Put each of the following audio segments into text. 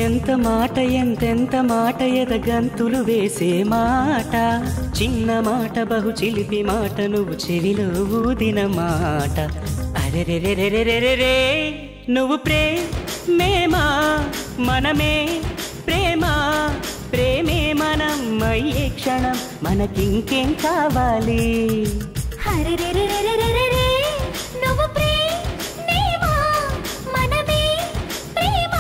ఎంత మాట ఎంతెంత మాట ఎదగంతులు వేసే మాట చిన్న మాట బహు చిలిపి మాట నువ్వు చెవిలో ఊదిన మాట అరెరెరెరెరెరెరే నువ్వు ప్రేమేమా మనమే ప్రేమ ప్రేమే మనం అయ్యే క్షణం మనకింకేం కావాలి హరెరెరెరెరెరెరే నువ్వు ప్రేమేమా మనమే ప్రేమ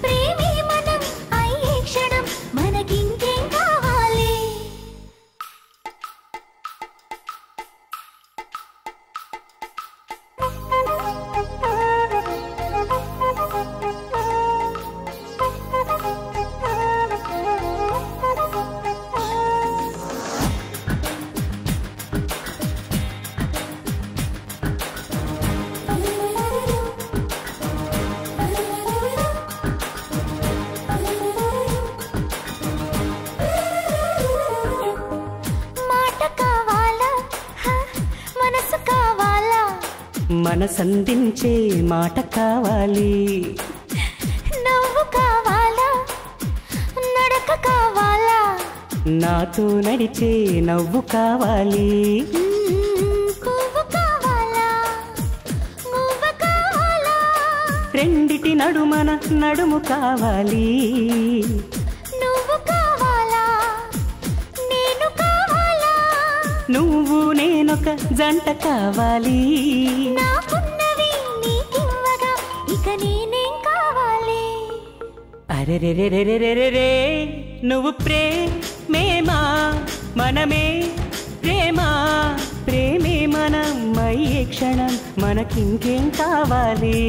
ప్రేమే మనం అయ్యే క్షణం మనకింకేం కావాలి మనసందించే మాట కావాలి నవ్వు కావాలా నడక కావాలా నాతో నడిచే నవ్వు కావాలి పువ్వు కావాలా మువ్వ కావాలా రెండిటి నడుమన నడుము కావాలి నువ్వు కావాలా నేను కావాలా నువ్వు నేనొక జంట కావాలి నాకున్నవి నీకివ్వగా ఇక నేనేం కావాలి అరెరెరెరెరెరెరే నువ్వు ప్రేమేమా మనమే ప్రేమ ప్రేమే మనం అయ్యే క్షణం మనకింకేం కావాలి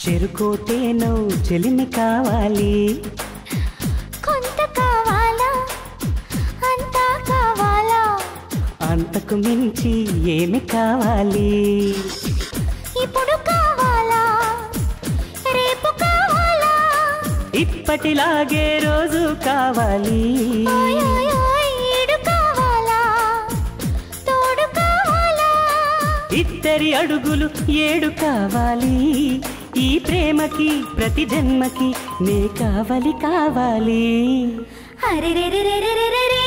చెరుకోతేనో చెలిమి కావాలి కొంత కావాలా అంతా కావాలా అంతకు మించి ఏమి కావాలి ఇప్పుడు కావాలా రేపు కావాలా ఇప్పటిలాగే రోజు కావాలి ఏడు కావాలా తోడు కావాలా ఇద్దరి అడుగులు 7 కావాలి ఈ ప్రేమకి ప్రతి జన్మకి నే కావాలి హరెరెరెరెరెరెరే